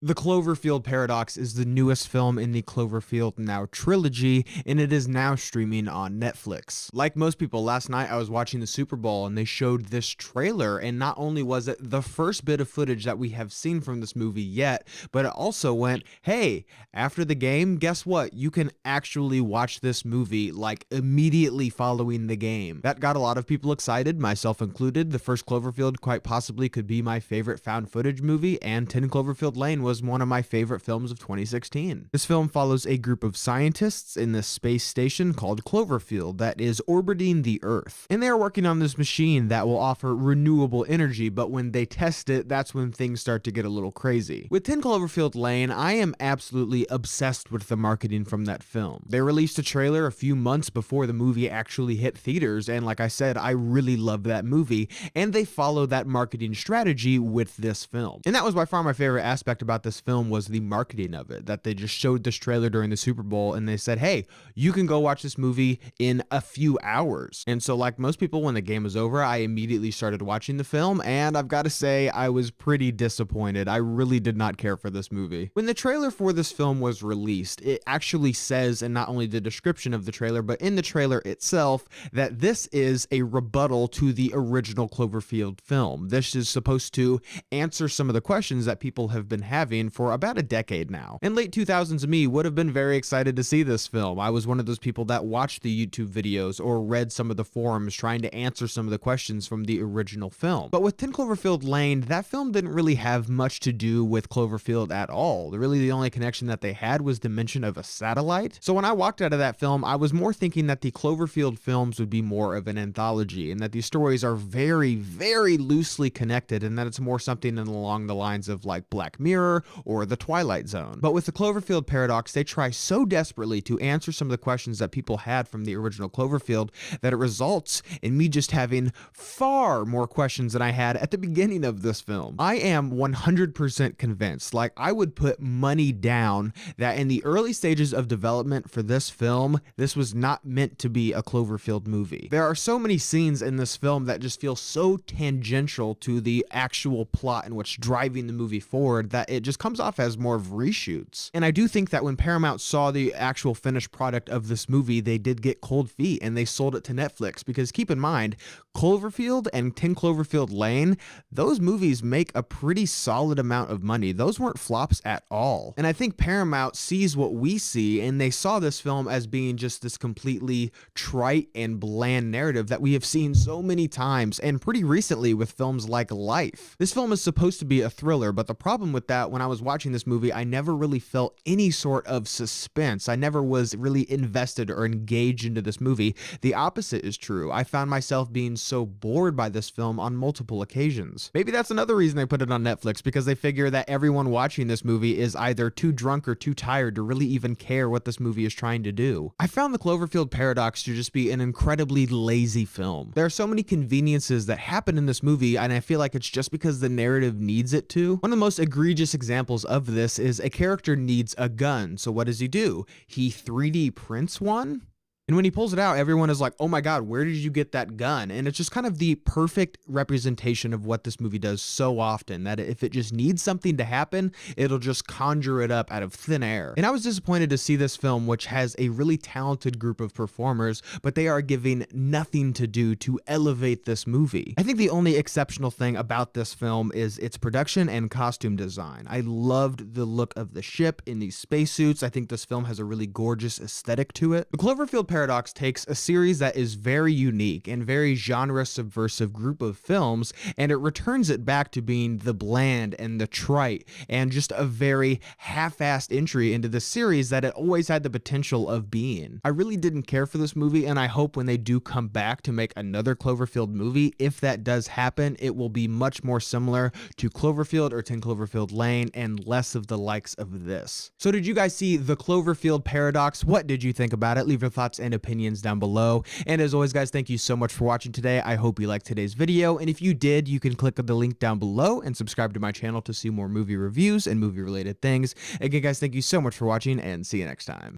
The Cloverfield Paradox is the newest film in the Cloverfield Now trilogy, and it is now streaming on Netflix. Like most people, last night I was watching the Super Bowl and they showed this trailer, and not only was it the first bit of footage that we have seen from this movie yet, but it also went, hey, after the game, guess what? You can actually watch this movie like immediately following the game. That got a lot of people excited, myself included. The first Cloverfield quite possibly could be my favorite found footage movie, and 10 Cloverfield Lane was one of my favorite films of 2016. This film follows a group of scientists in this space station called Cloverfield that is orbiting the Earth. And they are working on this machine that will offer renewable energy, but when they test it, that's when things start to get a little crazy. With 10 Cloverfield Lane, I am absolutely obsessed with the marketing from that film. They released a trailer a few months before the movie actually hit theaters, and like I said, I really love that movie, and they follow that marketing strategy with this film. And that was by far my favorite aspect about this film, was the marketing of it, that they just showed this trailer during the Super Bowl and they said, hey, you can go watch this movie in a few hours. And so like most people, when the game was over, I immediately started watching the film, and I've got to say I was pretty disappointed. I really did not care for this movie. When the trailer for this film was released, it actually says, and not only the description of the trailer, but in the trailer itself, that this is a rebuttal to the original Cloverfield film. This is supposed to answer some of the questions that people have been having for about a decade now. In late 2000s, me would have been very excited to see this film. I was one of those people that watched the YouTube videos or read some of the forums trying to answer some of the questions from the original film. But with 10 Cloverfield Lane, that film didn't really have much to do with Cloverfield at all. Really, the only connection that they had was the mention of a satellite. So when I walked out of that film, I was more thinking that the Cloverfield films would be more of an anthology, and that these stories are very, very loosely connected, and that it's more something along the lines of like Black Mirror or The Twilight Zone. But with the Cloverfield Paradox, they try so desperately to answer some of the questions that people had from the original Cloverfield that it results in me just having far more questions than I had at the beginning of this film. I am 100% convinced, like I would put money down, that in the early stages of development for this film, this was not meant to be a Cloverfield movie. There are so many scenes in this film that just feel so tangential to the actual plot and what's driving the movie forward that it just comes off as more of reshoots. And I do think that when Paramount saw the actual finished product of this movie, they did get cold feet and they sold it to Netflix, because keep in mind, Cloverfield and 10 Cloverfield Lane, those movies make a pretty solid amount of money. Those weren't flops at all. And I think Paramount sees what we see, and they saw this film as being just this completely trite and bland narrative that we have seen so many times, and pretty recently with films like Life. This film is supposed to be a thriller, but the problem with that, when I was watching this movie, I never really felt any sort of suspense. I never was really invested or engaged into this movie. The opposite is true. I found myself being so bored by this film on multiple occasions. Maybe that's another reason they put it on Netflix, because they figure that everyone watching this movie is either too drunk or too tired to really even care what this movie is trying to do. I found the Cloverfield Paradox to just be an incredibly lazy film. There are so many conveniences that happen in this movie, and I feel like it's just because the narrative needs it to. One of the most egregious examples of this is a character needs a gun. So what does he do? He 3D prints one? And when he pulls it out, everyone is like, oh my God, where did you get that gun? And it's just kind of the perfect representation of what this movie does so often, that if it just needs something to happen, it'll just conjure it up out of thin air. And I was disappointed to see this film, which has a really talented group of performers, but they are giving nothing to do to elevate this movie. I think the only exceptional thing about this film is its production and costume design. I loved the look of the ship in these spacesuits. I think this film has a really gorgeous aesthetic to it. The Cloverfield Paradox takes a series that is very unique and very genre subversive group of films, and it returns it back to being the bland and the trite and just a very half-assed entry into the series that it always had the potential of being. I really didn't care for this movie, and I hope when they do come back to make another Cloverfield movie, if that does happen, it will be much more similar to Cloverfield or 10 Cloverfield Lane and less of the likes of this. So did you guys see the Cloverfield Paradox? What did you think about it? Leave your thoughts and opinions down below. And as always, guys, thank you so much for watching today. I hope you liked today's video. And if you did, you can click on the link down below and subscribe to my channel to see more movie reviews and movie related things. Again, guys, thank you so much for watching, and see you next time.